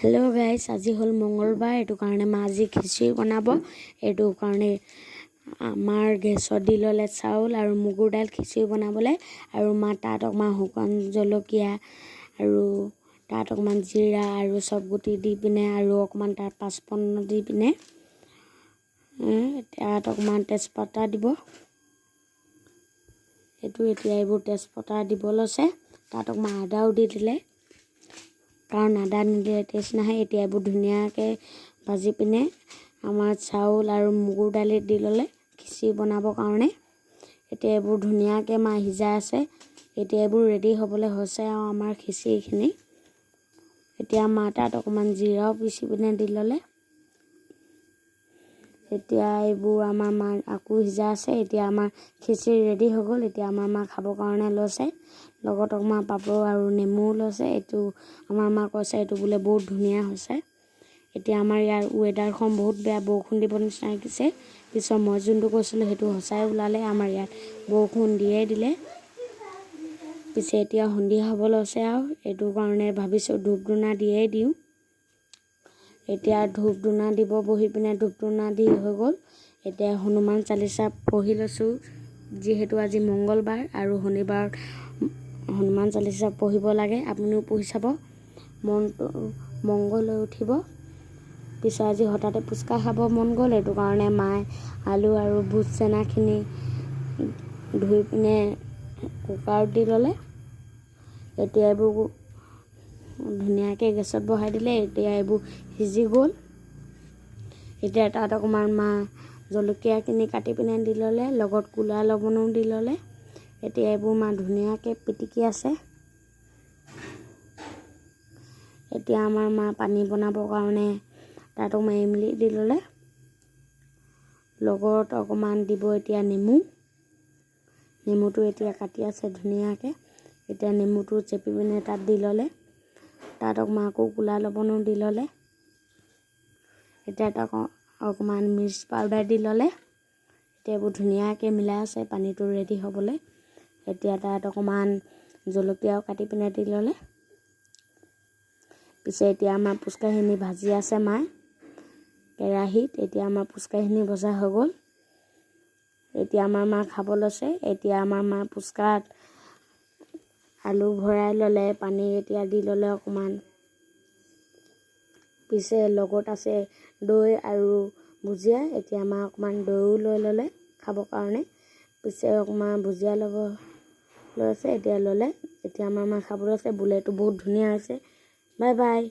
Hello guys, আজি হল মঙ্গলবাৰ। এটো কাৰণে মা আজি খিচিৰি বনাব। এটো কাৰণে আমাৰ গেছত দি ললে চাউল আৰু মুগুৰ দাইল খিচিৰি বনাবলে আৰু মা তাত অকমান শুকান জলকীয়া আৰু তাত অকমান জিৰা আৰু সব গুটি দি পিনে আৰু অকমান তাত পাঁচপন্ন দি পিনে তাত অকমান তেজপাতা দিব। এটো এতিয়া এইবোৰ তেজপাতা দিব লৈছে। তাত অকমান আদাও দি দিলে কাৰণ আদা নিদিলে টেষ্ট নাহে। এতিয়া এইবোৰ ধুনীয়াকৈ ভাজি পিনে আমাৰ চাউল আৰু মুগুৰ দালি দি ল'লে খিচিৰি বনাবৰ কাৰণে। এতিয়া এইবোৰ ধুনীয়াকৈ মা সিজাই আছে। এতিয়া এইবোৰ ৰেডি হ'বলৈ হৈছে আৰু আমাৰ খিচিৰিখিনি। এতিয়া মা তাত অকণমান জিৰাও পিচি পিনে দি ল'লে। এতিয়া এইবোৰ আমাৰ মা আকৌ সিজা আছে। এতিয়া আমাৰ খিচিৰি ৰেডি হৈ গ'ল। এতিয়া আমাৰ মা খাবৰ কাৰণে লৈছে। লগত অকণমান পাপৰ আৰু নেমু লৈছে। এইটো আমাৰ মা কৈছে এইটো বোলে বহুত ধুনীয়া হৈছে। এতিয়া আমাৰ ইয়াৰ ৱেডাৰখন বহুত বেয়া, বৰষুণ দিব নিচিনা লাগিছে। পিছত মই যোনটো কৈছিলোঁ সেইটো সঁচাই ওলালে। আমাৰ ইয়াত বৰষুণ দিলে। পিছে এতিয়া সন্ধিয়া হ'ব লৈছে আৰু এইটো কাৰণে ভাবিছোঁ ধূপ ধূনা দিয়েই দিওঁ। এতিয়া ধূপ ধূনা দিব বহি পিনে ধূপ ধূনা দি হৈ গ'ল। এতিয়া হনুমান চালিচা পঢ়ি লৈছোঁ, যিহেতু আজি মঙ্গলবাৰ আৰু শনিবাৰ হনুমান চালিচা পঢ়িব লাগে। আপুনিও পঢ়ি চাব, মনটো মংগল হৈ উঠিব। পিছত আজি হঠাতে ফুচকা খাব মন গ'ল। এইটো কাৰণে মায়ে আলু আৰু বুট চেনাখিনি ধুই পিনে কুকাৰত দি ল'লে। এতিয়া এইবোৰ ধুনীয়াকৈ গেছত বহাই দিলে। এতিয়া এইবোৰ সিজি গ'ল। এতিয়া তাত অকণমান মা জলকীয়াখিনি কাটি পিনে দি ল'লে, লগত ক'লা লৱণো দি ল'লে। এতিয়া এইবোৰ মা ধুনীয়াকৈ পিটিকি আছে। এতিয়া আমাৰ মা পানী বনাবৰ কাৰণে তাত অকণমান ইমলি দি ল'লে। লগত অকণমান দিব এতিয়া নেমুটো এতিয়া কাটি আছে ধুনীয়াকৈ। এতিয়া নেমুটো চেপি পিনে তাত দি ল'লে। তাত অকণমান আকৌ ক'লা লৱণো দি ল'লে। এতিয়া তাত অকণমান মিৰ্চ পাউডাৰ দি ল'লে। এতিয়া এইবোৰ ধুনীয়াকৈ মিলাই আছে পানীটো ৰেডি হ'বলৈ। এতিয়া তাত অকণমান জলকীয়াও কাটি পিনে দি ল'লে। পিছে এতিয়া আমাৰ ফুচকাখিনি ভাজি আছে মায়ে কেৰাহীত। এতিয়া আমাৰ ফুচকাখিনি ভজা হৈ গ'ল। এতিয়া আমাৰ মা খাব লৈছে। এতিয়া আমাৰ মা ফুচকাত আলু ভৰাই ল'লে, পানী এতিয়া দি ল'লে অকণমান। পিছে লগত আছে দৈ আৰু ভুজিয়া। এতিয়া আমাৰ অকণমান দৈও লৈ ল'লে খাবৰ কাৰণে। পিছে অকণমান ভুজিয়া ল'ব লৈছে। এতিয়া ল'লে। এতিয়া আমাৰ মা খাব লৈছে। বোলে এইটো বহুত ধুনীয়া হৈছে। Bye bye.